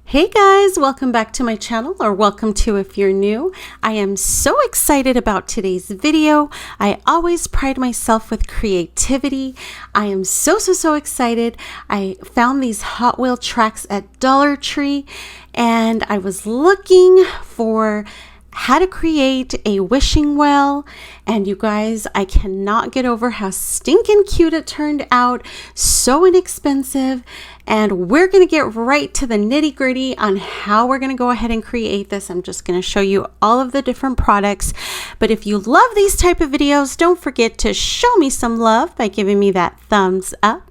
Hey guys, welcome back to my channel, or welcome to if you're new. I am so excited about today's video. I always pride myself with creativity. I am so excited. I found these Hot Wheel tracks at Dollar Tree and I was looking for how to create a wishing well, and you guys, I cannot get over how stinking cute it turned out. So inexpensive, and we're gonna get right to the nitty-gritty on how we're gonna go ahead and create this. I'm just gonna show you all of the different products, but if you love these type of videos, don't forget to show me some love by giving me that thumbs up.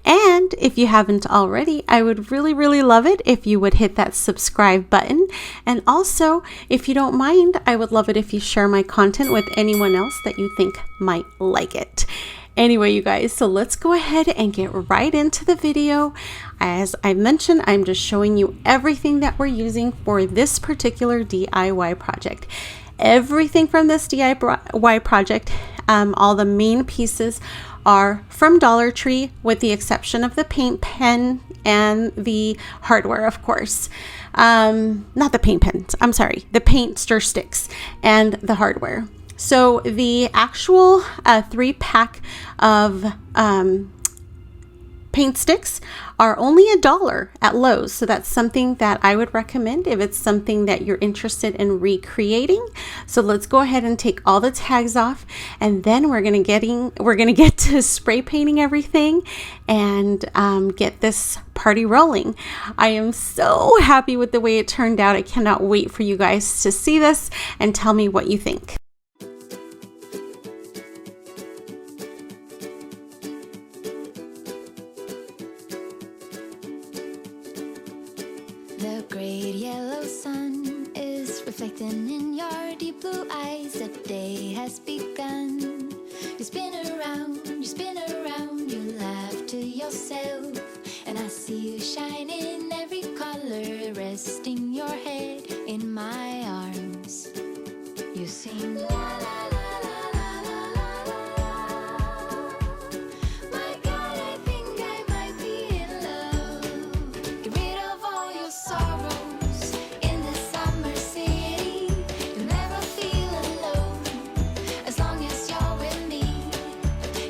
And if you haven't already, I would really love it if you would hit that subscribe button. And also, if you don't mind, I would love it if you share my content with anyone else that you think might like it. Anyway, you guys, so let's go ahead and get right into the video. As I mentioned, I'm just showing you everything that we're using for this particular DIY project. Everything from this DIY project, all the main pieces are from Dollar Tree, with the exception of the paint pen and the hardware, of course. Not the paint pens, I'm sorry, the paint stir sticks and the hardware. So the actual 3-pack of paint sticks are only $1 at Lowe's. So that's something that I would recommend if it's something that you're interested in recreating. So let's go ahead and take all the tags off, and then we're gonna get to spray painting everything and get this party rolling. I am so happy with the way it turned out. I cannot wait for you guys to see this and tell me what you think. The great yellow sun is reflecting in your deep blue eyes. The day has begun. You spin around, you laugh to yourself, and I see you shine in every color, resting your head in my arms. You sing la la la la la la la. My God, I think I might be in love. Get rid of all your sorrows in the summer city. You'll never feel alone as long as you're with me.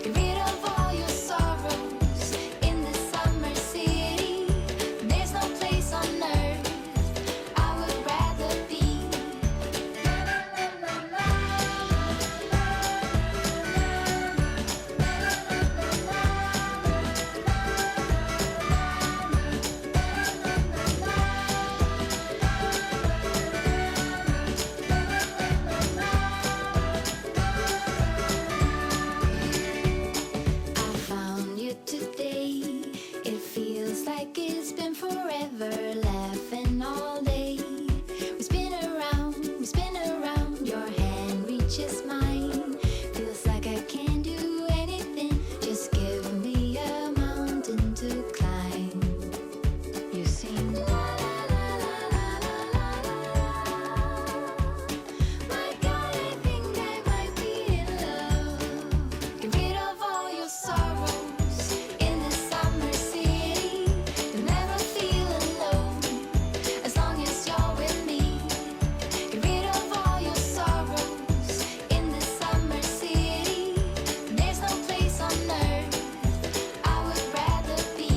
Get rid of all your sorrows in the summer city. There's no place on earth I would rather be. I found you today. It feels like it's been forever, laughing all day. We spin around, your hand reaches mine. Feels like I can't do anything, just give me a mountain to climb. You sing la la la la la la. My God, I think I might be in love. Get rid of all your sorrows in the summer city. You'll never feel alone as long as you're with me. Get rid of all your sorrows in the summer city. There's no place on earth I would rather be.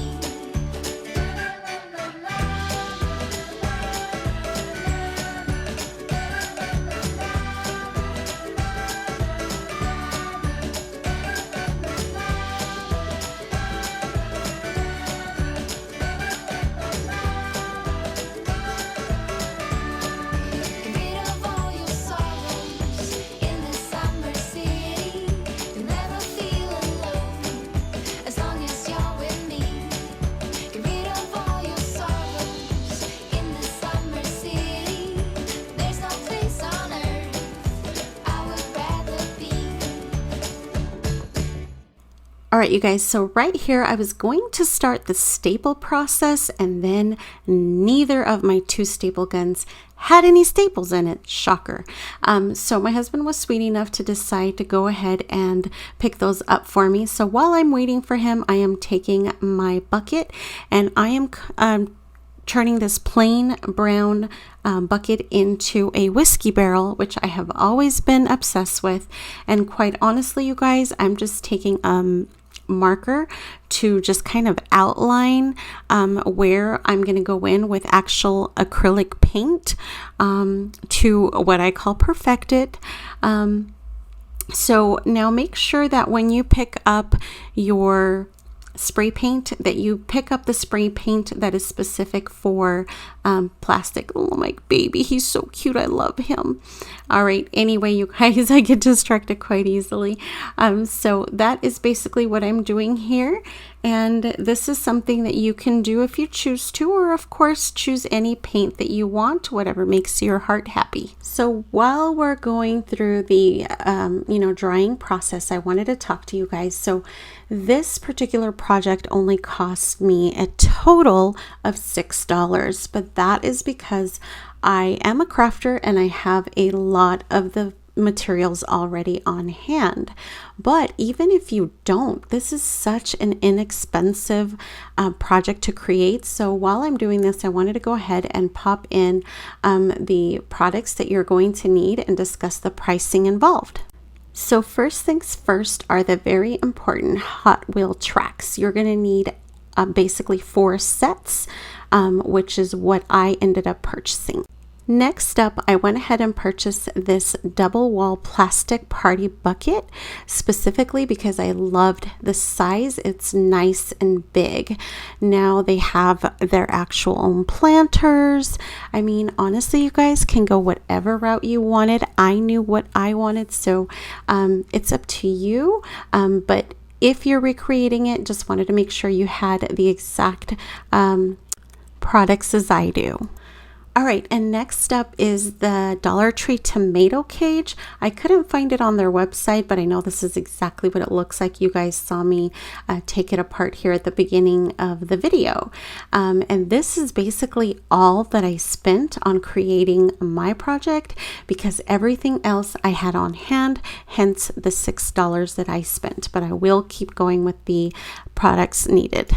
Get rid of all your sorrows in the summer city. You'll never feel alone as long as you're with me. Get rid of all your sorrows in the summer city. There's no place on earth I would rather be. All right, you guys, so right here, I was going to start the staple process, and then neither of my 2 staple guns had any staples in it. Shocker. So my husband was sweet enough to decide to go ahead and pick those up for me. So while I'm waiting for him, I am taking my bucket and I am turning this plain brown bucket into a whiskey barrel, which I have always been obsessed with. And quite honestly, you guys, I'm just taking marker to just kind of outline where I'm going to go in with actual acrylic paint to what I call perfect it. So now make sure that when you pick up your spray paint, that you pick up the spray paint that is specific for plastic. Oh my baby, he's so cute. I love him. All right, anyway, you guys, I get distracted quite easily. So that is basically what I'm doing here. And this is something that you can do if you choose to, or of course choose any paint that you want, whatever makes your heart happy. So while we're going through the drying process, I wanted to talk to you guys. So this particular project only cost me a total of $6, but that is because I am a crafter and I have a lot of the materials already on hand. But even if you don't, this is such an inexpensive project to create. So while I'm doing this, I wanted to go ahead and pop in the products that you're going to need and discuss the pricing involved. So first things first are the very important Hot Wheel tracks. You're going to need basically 4 sets, which is what I ended up purchasing. Next up, I went ahead and purchased this double wall plastic party bucket, specifically because I loved the size. It's nice and big. Now they have their actual own planters. I mean, honestly, you guys can go whatever route you wanted. I knew what I wanted, so it's up to you. But if you're recreating it, just wanted to make sure you had the exact products as I do. All right, and next up is the Dollar Tree tomato cage. I couldn't find it on their website, but I know this is exactly what it looks like. You guys saw me take it apart here at the beginning of the video. And this is basically all that I spent on creating my project, because everything else I had on hand, hence the $6 that I spent. But I will keep going with the products needed.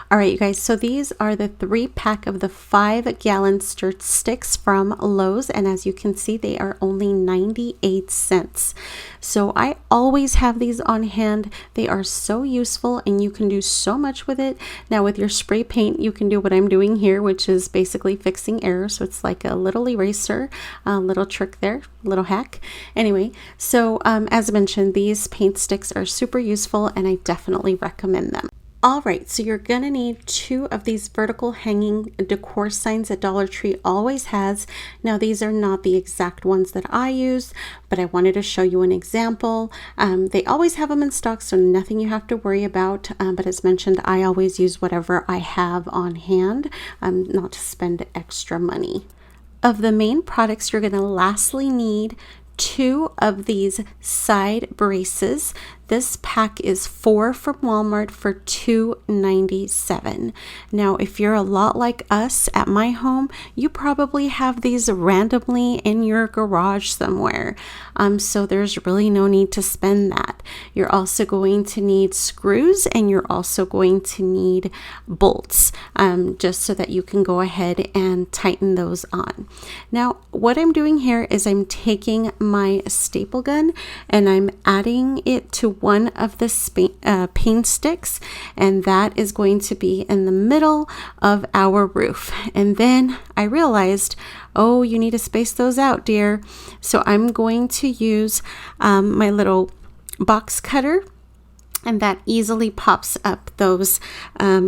All right, you guys, so these are the 3-pack of the 5-gallon stir sticks from Lowe's, and as you can see, they are only 98 cents. So I always have these on hand. They are so useful and you can do so much with it. Now with your spray paint, you can do what I'm doing here, which is basically fixing errors. So it's like a little eraser, a little trick there, little hack. Anyway, so as I mentioned, these paint sticks are super useful and I definitely recommend them. All right, so you're gonna need 2 of these vertical hanging decor signs that Dollar Tree always has. Now these are not the exact ones that I use, but I wanted to show you an example. They always have them in stock, so nothing you have to worry about. But as mentioned, I always use whatever I have on hand, not to spend extra money. Of the main products, you're gonna lastly need 2 of these side braces. This pack is 4 from Walmart for $2.97. Now, if you're a lot like us at my home, you probably have these randomly in your garage somewhere. So there's really no need to spend that. You're also going to need screws and you're also going to need bolts, just so that you can go ahead and tighten those on. Now, what I'm doing here is I'm taking my staple gun and I'm adding it to one of the paint sticks, and that is going to be in the middle of our roof. And then I realized, oh, you need to space those out, dear. So I'm going to use my little box cutter, and that easily pops up those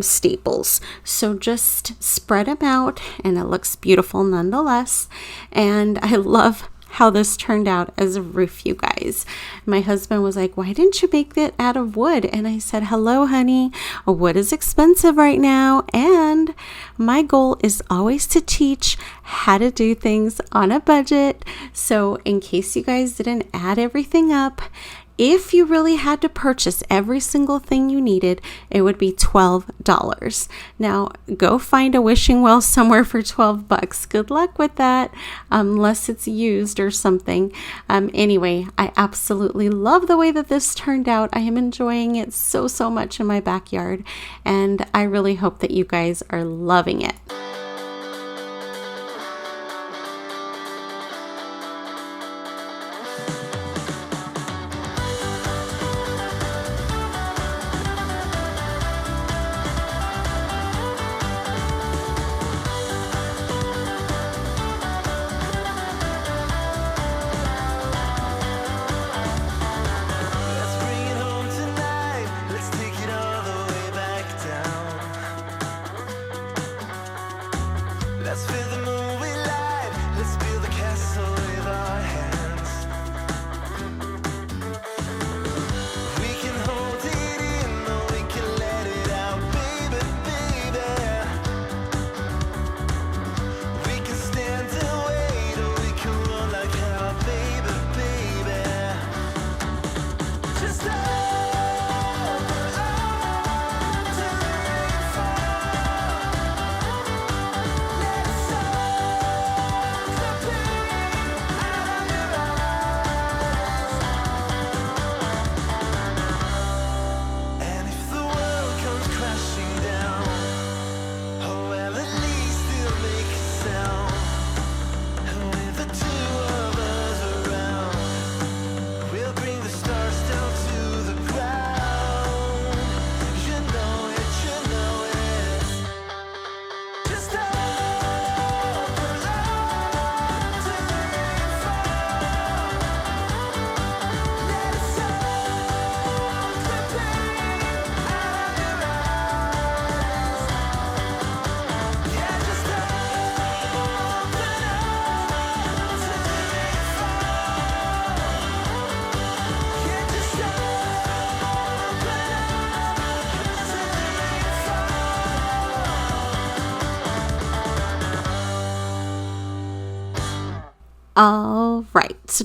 staples. So just spread them out and it looks beautiful nonetheless. And I love how this turned out as a roof, you guys. My husband was like, why didn't you make that out of wood? And I said, hello, honey, wood is expensive right now. And my goal is always to teach how to do things on a budget. So in case you guys didn't add everything up, if you really had to purchase every single thing you needed, it would be $12. Now, go find a wishing well somewhere for $12. Good luck with that, unless it's used or something. Anyway, I absolutely love the way that this turned out. I am enjoying it so much in my backyard, and I really hope that you guys are loving it.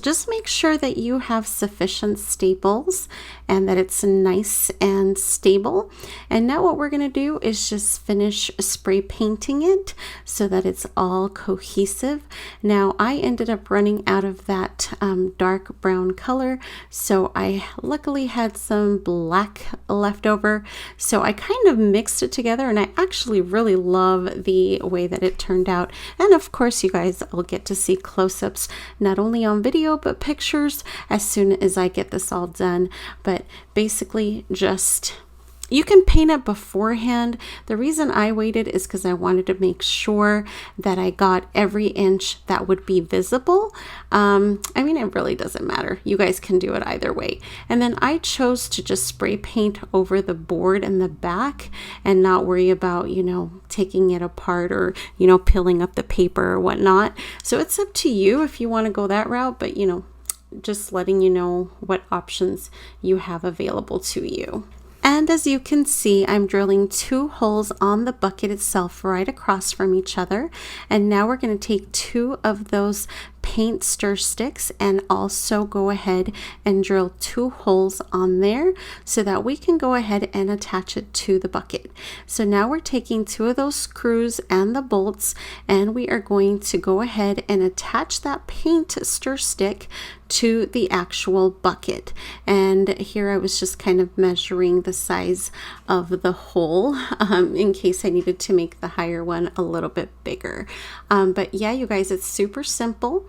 just make sure that you have sufficient staples and that it's nice and stable. And now what we're going to do is just finish spray painting it so that it's all cohesive. Now I ended up running out of that dark brown color, so I luckily had some black left over, so I kind of mixed it together, and I actually really love the way that it turned out. And of course you guys will get to see close-ups not only on video but pictures as soon as I get this all done. But basically, just you can paint it beforehand. The reason I waited is because I wanted to make sure that I got every inch that would be visible. I mean, it really doesn't matter. You guys can do it either way. And then I chose to just spray paint over the board in the back and not worry about, you know, taking it apart or, you know, peeling up the paper or whatnot. So it's up to you if you want to go that route, but, you know, just letting you know what options you have available to you. And as you can see, I'm drilling 2 holes on the bucket itself right across from each other. And now we're going to take 2 of those paint stir sticks and also go ahead and drill 2 holes on there so that we can go ahead and attach it to the bucket. So now we're taking 2 of those screws and the bolts, and we are going to go ahead and attach that paint stir stick to the actual bucket. And here I was just kind of measuring the size of the hole in case I needed to make the higher one a little bit bigger. But yeah, you guys, it's super simple.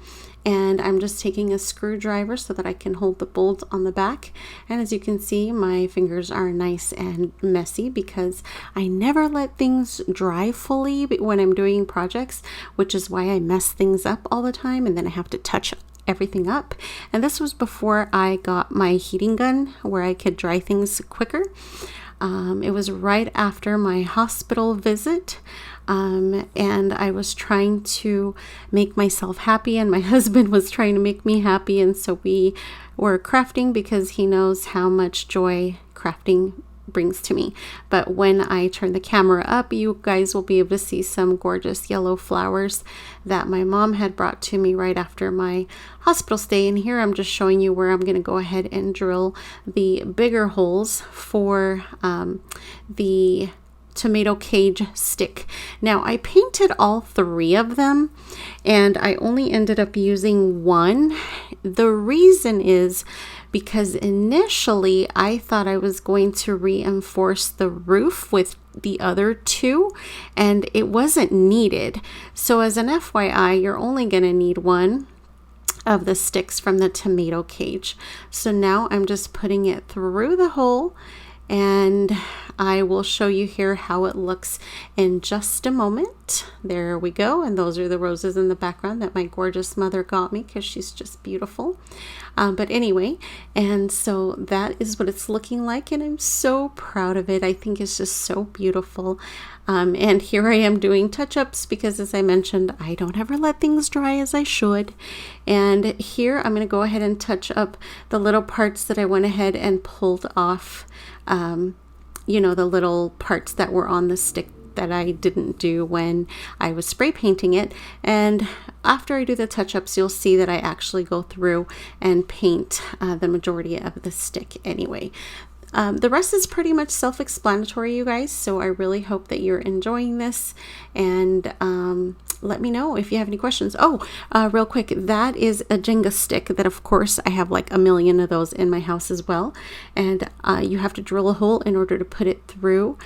And I'm just taking a screwdriver so that I can hold the bolt on the back. And as you can see, my fingers are nice and messy because I never let things dry fully when I'm doing projects, which is why I mess things up all the time and then I have to touch everything up. And this was before I got my heating gun where I could dry things quicker. It was right after my hospital visit. And I was trying to make myself happy, and my husband was trying to make me happy, and so we were crafting because he knows how much joy crafting brings to me. But when I turn the camera up, you guys will be able to see some gorgeous yellow flowers that my mom had brought to me right after my hospital stay. And here I'm just showing you where I'm going to go ahead and drill the bigger holes for the tomato cage stick. Now I painted all 3 of them and I only ended up using 1. The reason is because initially I thought I was going to reinforce the roof with the other 2 and it wasn't needed. So as an FYI, you're only going to need 1 of the sticks from the tomato cage. So now I'm just putting it through the hole, and I will show you here how it looks in just a moment. There we go. And those are the roses in the background that my gorgeous mother got me because she's just beautiful. But anyway, and so that is what it's looking like, and I'm so proud of it. I think it's just so beautiful. And here I am doing touch-ups because, as I mentioned, I don't ever let things dry as I should. And here I'm going to go ahead and touch up the little parts that I went ahead and pulled off, you know, the little parts that were on the stick that I didn't do when I was spray painting it. And after I do the touch-ups, you'll see that I actually go through and paint the majority of the stick anyway. The rest is pretty much self-explanatory, you guys, so I really hope that you're enjoying this, and let me know if you have any questions. Oh, real quick, that is a Jenga stick that, of course, I have like a million of those in my house as well, and you have to drill a hole in order to put it through,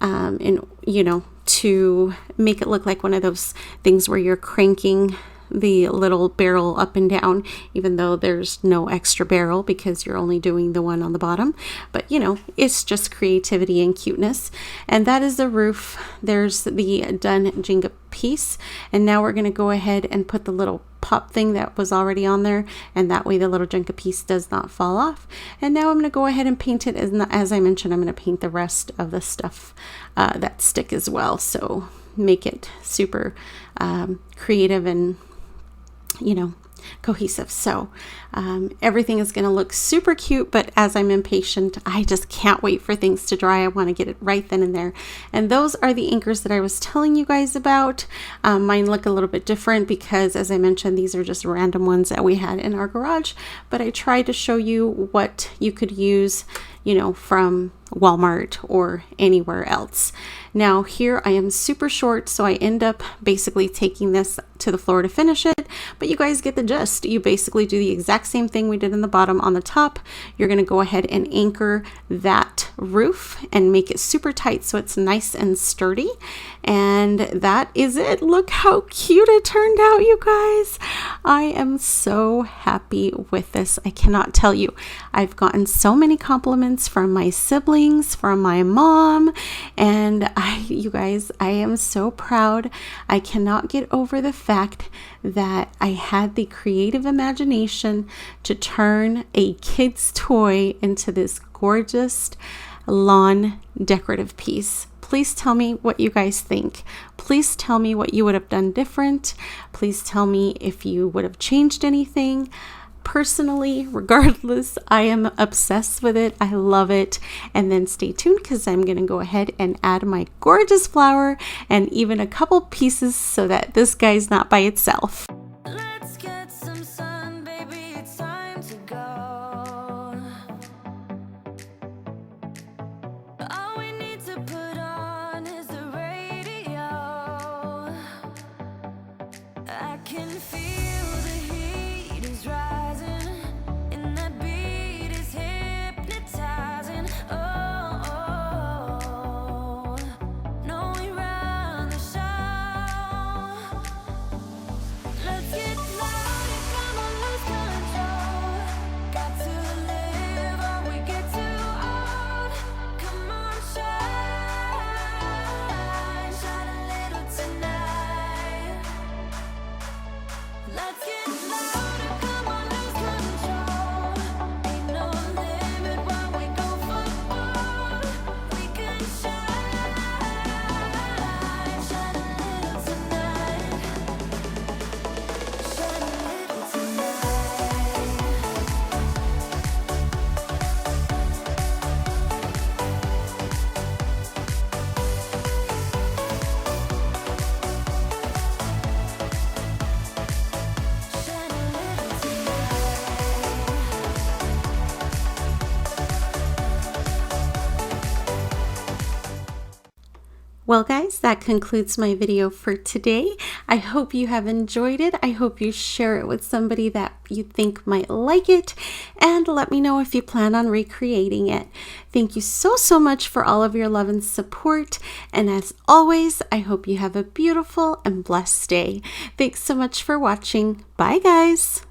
you know, to make it look like one of those things where you're cranking the little barrel up and down, even though there's no extra barrel because you're only doing the one on the bottom. But you know, it's just creativity and cuteness. And that is the roof. There's the done Jenga piece, and now we're going to go ahead and put the little pop thing that was already on there, and that way the little Jenga piece does not fall off. And now I'm going to go ahead and paint it, as I mentioned, I'm going to paint the rest of the stuff that stick as well, so make it super creative and, you know, cohesive. So Everything is going to look super cute, but as I'm impatient, I just can't wait for things to dry. I want to get it right then and there. And those are the anchors that I was telling you guys about. Mine look a little bit different because, as I mentioned, these are just random ones that we had in our garage, but I tried to show you what you could use, from Walmart or anywhere else. Now here I am super short, so I end up basically taking this to the floor to finish it, but you guys get the gist. You basically do the exact same thing we did in the bottom on the top. You're going to go ahead and anchor that roof and make it super tight so it's nice and sturdy, and that is it. Look how cute it turned out, you guys. I am so happy with this. I cannot tell you. I've gotten so many compliments from my siblings, from my mom, and you guys, I am so proud. I cannot get over the fact that I had the creative imagination to turn a kid's toy into this gorgeous lawn decorative piece. Please tell me what you guys think. Please tell me what you would have done different. Please tell me if you would have changed anything. Personally, regardless, I am obsessed with it. I love it. And then stay tuned because I'm going to go ahead and add my gorgeous flower and even a couple pieces so that this guy's not by itself. Let's get some sun, baby, it's time to go. All we need to put on is the radio. I can feel the heat is rising, and that beat is hypnotizing. Oh, no, we run the show. Let's get louder, come on, lose control. Got to live or we get too old. Come on, shine, shine a little tonight. Let's get louder, come on, lose control. Ain't no limit when we go for gold. We can shine, shine a little tonight. Shine a little tonight. Shine a little Well guys, that concludes my video for today. I hope you have enjoyed it. I hope you share it with somebody that you think might like it, and let me know if you plan on recreating it. Thank you so much for all of your love and support, and as always, I hope you have a beautiful and blessed day. Thanks so much for watching. Bye guys.